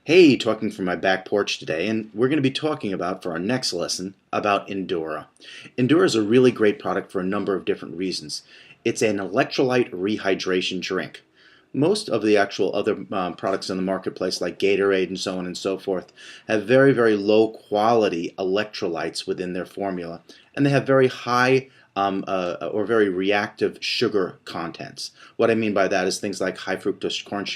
Hey, talking from my back porch today, and we're going to be talking about, for our next lesson, about Endura. Endura is a really great product for a number of different reasons. It's an electrolyte rehydration drink. Most of the actual other products in the marketplace, like Gatorade and so on and so forth, have very, very low quality electrolytes within their formula, and they have very high or very reactive sugar contents. What I mean by that is things like high fructose corn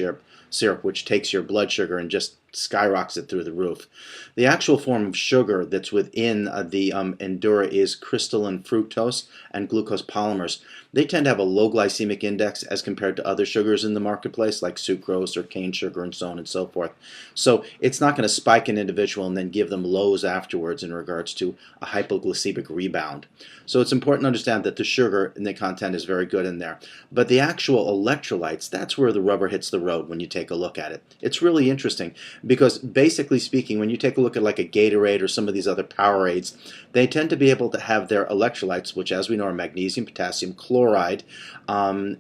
syrup, which takes your blood sugar and just skyrockets it through the roof. The actual form of sugar that's within the Endura is crystalline fructose and glucose polymers. They tend to have a low glycemic index as compared to other sugars in the marketplace, like sucrose or cane sugar and so on and so forth. So it's not going to spike an individual and then give them lows afterwards in regards to a hypoglycemic rebound. So it's important to understand that the sugar in the content is very good in there. But the actual electrolytes, that's where the rubber hits the road when you take a look at it. It's really interesting because basically speaking, when you take a look at like a Gatorade or some of these other Powerades, they tend to be able to have their electrolytes, which as we know are magnesium, potassium chloride, and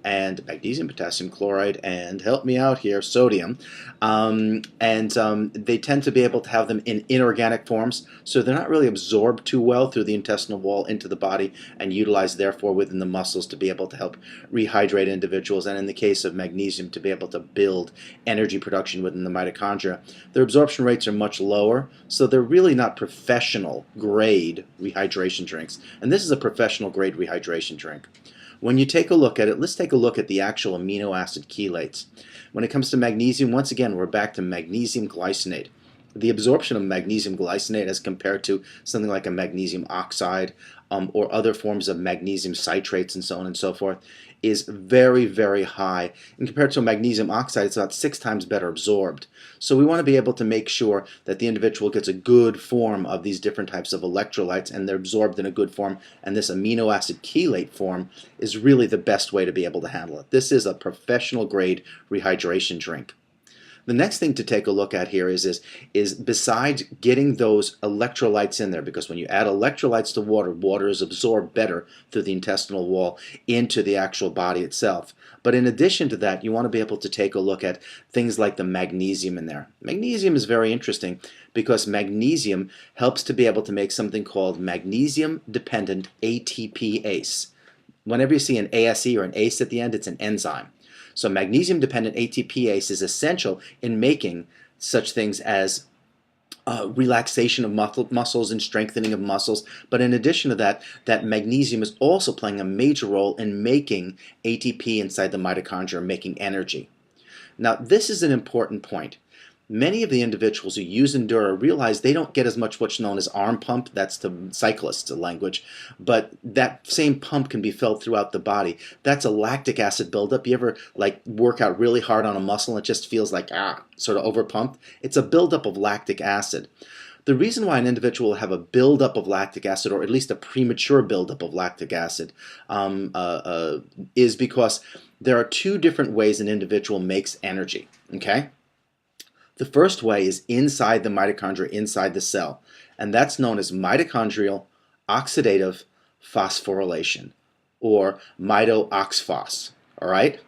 help me out here, sodium. They tend to be able to have them in inorganic forms, so they're not really absorbed too well through the intestinal wall into the body and utilized therefore within the muscles to be able to help rehydrate individuals, and in the case of magnesium to be able to build energy production within the mitochondria. Their absorption rates are much lower, so they're really not professional grade rehydration drinks, and this is a professional grade rehydration drink. When you take a look at it, let's take a look at the actual amino acid chelates. When it comes to magnesium, once again, we're back to magnesium glycinate. The absorption of magnesium glycinate as compared to something like a magnesium oxide or other forms of magnesium citrates and so on and so forth is very, very high. And compared to a magnesium oxide, it's about 6 times better absorbed. So we want to be able to make sure that the individual gets a good form of these different types of electrolytes and they're absorbed in a good form, and this amino acid chelate form is really the best way to be able to handle it. This is a professional grade rehydration drink. The next thing to take a look at here is besides getting those electrolytes in there, because when you add electrolytes to water, water is absorbed better through the intestinal wall into the actual body itself. But in addition to that, you want to be able to take a look at things like the magnesium in there. Magnesium is very interesting because magnesium helps to be able to make something called magnesium-dependent ATPase. Whenever you see an ASE or an ACE at the end, it's an enzyme. So magnesium-dependent ATPase is essential in making such things as relaxation of muscles and strengthening of muscles. But in addition to that, that magnesium is also playing a major role in making ATP inside the mitochondria, making energy. Now, this is an important point. Many of the individuals who use Endura realize they don't get as much what's known as arm pump. That's the cyclist's language. But that same pump can be felt throughout the body. That's a lactic acid buildup. You ever like work out really hard on a muscle and it just feels like, sort of overpumped? It's a buildup of lactic acid. The reason why an individual will have a buildup of lactic acid, or at least a premature buildup of lactic acid, is because there are 2 different ways an individual makes energy. Okay? The first way is inside the mitochondria, inside the cell, and that's known as mitochondrial oxidative phosphorylation, or mito-oxphos, all right?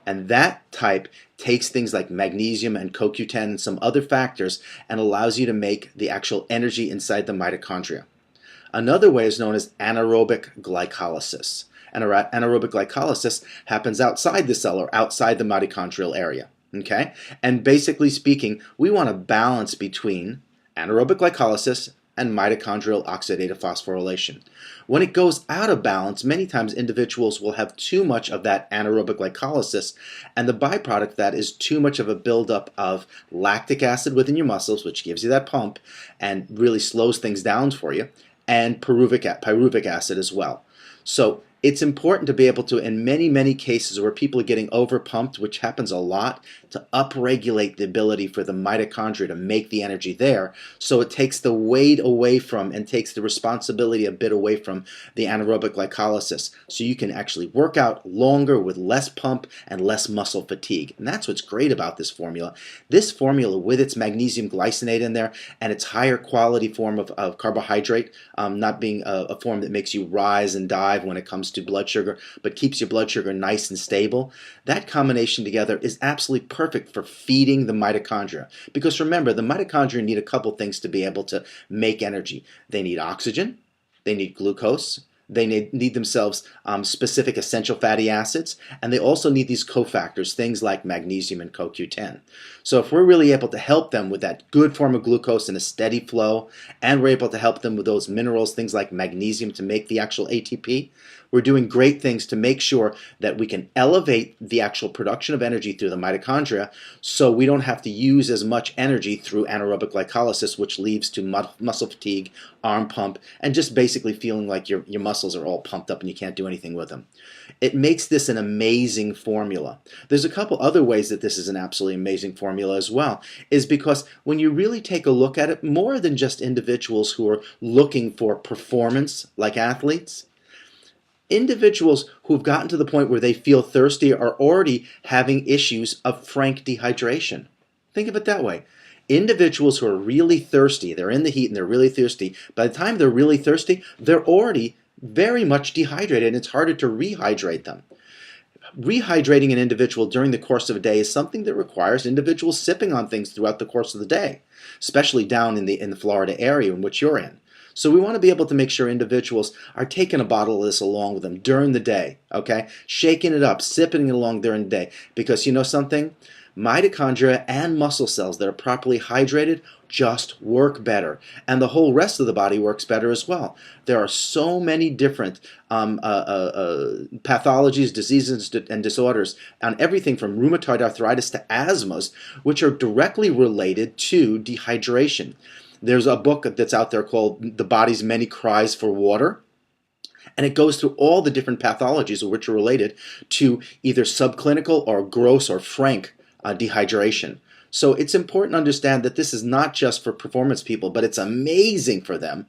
And that type takes things like magnesium and CoQ10 and some other factors and allows you to make the actual energy inside the mitochondria. Another way is known as anaerobic glycolysis. And anaerobic glycolysis happens outside the cell or outside the mitochondrial area. Okay? And basically speaking, we want a balance between anaerobic glycolysis and mitochondrial oxidative phosphorylation. When it goes out of balance, many times individuals will have too much of that anaerobic glycolysis, and the byproduct of that is too much of a buildup of lactic acid within your muscles, which gives you that pump and really slows things down for you, and pyruvic acid as well. So it's important to be able to, in many, many cases where people are getting overpumped, which happens a lot, to upregulate the ability for the mitochondria to make the energy there, so it takes the weight away from and takes the responsibility a bit away from the anaerobic glycolysis, so you can actually work out longer with less pump and less muscle fatigue. And that's what's great about this formula. This formula, with its magnesium glycinate in there and its higher quality form of carbohydrate, not being a form that makes you rise and dive when it comes to blood sugar, but keeps your blood sugar nice and stable. That combination together is absolutely perfect for feeding the mitochondria. Because remember, the mitochondria need a couple things to be able to make energy. They need oxygen, they need glucose, they need themselves specific essential fatty acids, and they also need these cofactors, things like magnesium and CoQ10. So if we're really able to help them with that good form of glucose in a steady flow, and we're able to help them with those minerals, things like magnesium to make the actual ATP, we're doing great things to make sure that we can elevate the actual production of energy through the mitochondria so we don't have to use as much energy through anaerobic glycolysis, which leads to muscle fatigue, arm pump, and just basically feeling like your muscles are all pumped up and you can't do anything with them. It makes this an amazing formula. There's a couple other ways that this is an absolutely amazing formula as well, is because when you really take a look at it, more than just individuals who are looking for performance like athletes, individuals who've gotten to the point where they feel thirsty are already having issues of frank dehydration. Think of it that way. Individuals who are really thirsty, they're in the heat and they're really thirsty, by the time they're really thirsty, they're already very much dehydrated and it's harder to rehydrate them. Rehydrating an individual during the course of a day is something that requires individuals sipping on things throughout the course of the day, especially down in the Florida area in which you're in. So we want to be able to make sure individuals are taking a bottle of this along with them during the day, okay? Shaking it up, sipping it along during the day. Because you know something? Mitochondria and muscle cells that are properly hydrated just work better. And the whole rest of the body works better as well. There are so many different pathologies, diseases, and disorders on everything from rheumatoid arthritis to asthmas, which are directly related to dehydration. There's a book that's out there called The Body's Many Cries for Water, and it goes through all the different pathologies which are related to either subclinical or gross or frank dehydration. So it's important to understand that this is not just for performance people, but it's amazing for them.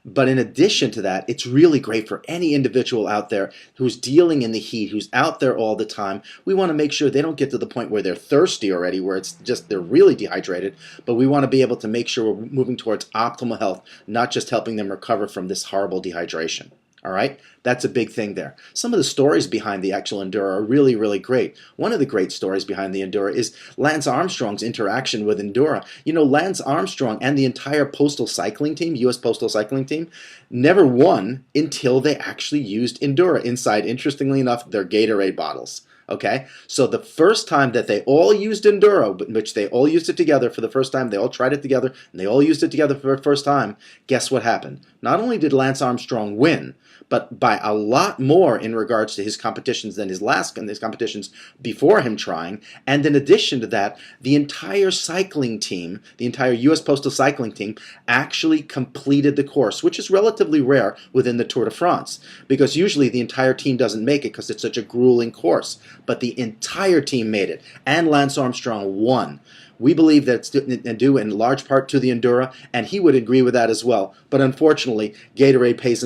But in addition to that, it's really great for any individual out there who's dealing in the heat, who's out there all the time. We want to make sure they don't get to the point where they're thirsty already, where it's just they're really dehydrated, but we want to be able to make sure we're moving towards optimal health, not just helping them recover from this horrible dehydration. All right? That's a big thing there. Some of the stories behind the actual Endura are really, really great. One of the great stories behind the Endura is Lance Armstrong's interaction with Endura. You know, Lance Armstrong and the entire postal cycling team, U.S. postal cycling team, never won until they actually used Endura inside, interestingly enough, their Gatorade bottles. Okay, so the first time that they all used Endura, which they all used it together for the first time, they all tried it together, and they all used it together for the first time, guess what happened? Not only did Lance Armstrong win, but by a lot more in regards to his competitions than his competitions before him trying. And in addition to that, the entire cycling team, the entire U.S. Postal Cycling team, actually completed the course, which is relatively rare within the Tour de France, because usually the entire team doesn't make it because it's such a grueling course. But the entire team made it, and Lance Armstrong won. We believe that it's due in large part to the Endura, and he would agree with that as well. But unfortunately, Gatorade paid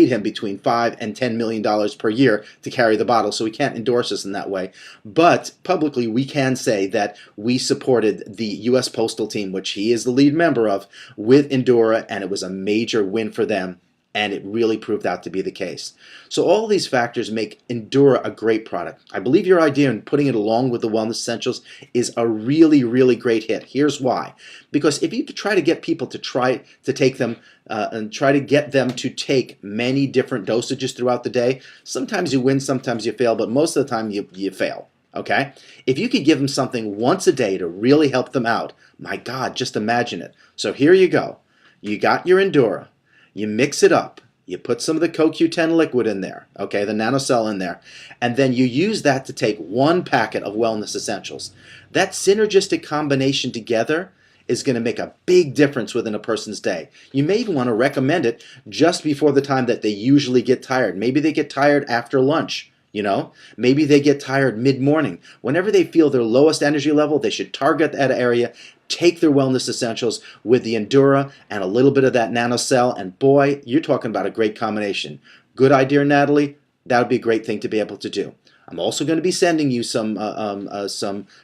him between $5 and $10 million per year to carry the bottle, so we can't endorse us in that way. But publicly, we can say that we supported the U.S. Postal Team, which he is the lead member of, with Endura, and it was a major win for them. And it really proved out to be the case. So all these factors make Endura a great product. I believe your idea in putting it along with the Wellness Essentials is a really, really great hit. Here's why. Because if you try to get people to try to take them and try to get them to take many different dosages throughout the day, sometimes you win, sometimes you fail, but most of the time you fail. Okay? If you could give them something once a day to really help them out, my God, just imagine it. So here you go. You got your Endura. You mix it up. You put some of the CoQ10 liquid in there, okay, the nanocell in there, and then you use that to take one packet of Wellness Essentials. That synergistic combination together is going to make a big difference within a person's day. You may even want to recommend it just before the time that they usually get tired. Maybe they get tired after lunch. You know, maybe they get tired mid-morning. Whenever they feel their lowest energy level, they should target that area, take their Wellness Essentials with the Endura and a little bit of that nanocell, and boy, you're talking about a great combination. Good idea, Natalie. That would be a great thing to be able to do. I'm also going to be sending you some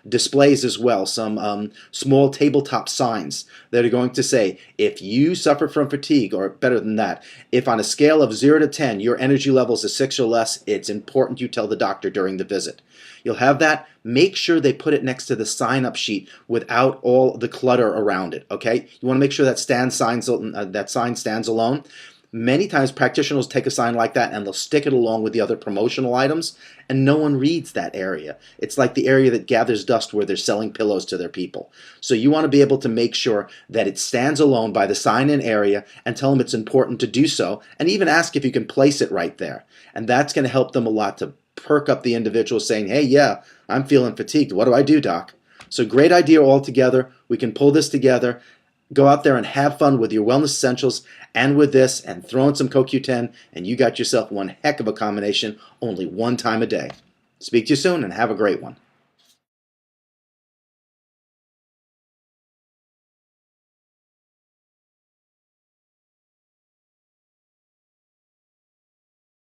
displays as well, some small tabletop signs that are going to say, if you suffer from fatigue, or better than that, if on a scale of 0 to 10 your energy level is a 6 or less, it's important you tell the doctor during the visit. You'll have that. Make sure they put it next to the sign-up sheet without all the clutter around it, okay? You want to make sure that sign stands alone. Many times practitioners take a sign like that and they'll stick it along with the other promotional items, and no one reads that area. It's like the area that gathers dust where they're selling pillows to their people. So you want to be able to make sure that it stands alone by the sign-in area and tell them it's important to do so, and even ask if you can place it right there. And that's going to help them a lot to perk up the individual saying, hey, yeah, I'm feeling fatigued. What do I do, doc? So great idea altogether. We can pull this together. Go out there and have fun with your wellness essentials and with this, and throw in some CoQ10, and you got yourself one heck of a combination only one time a day. Speak to you soon, and have a great one.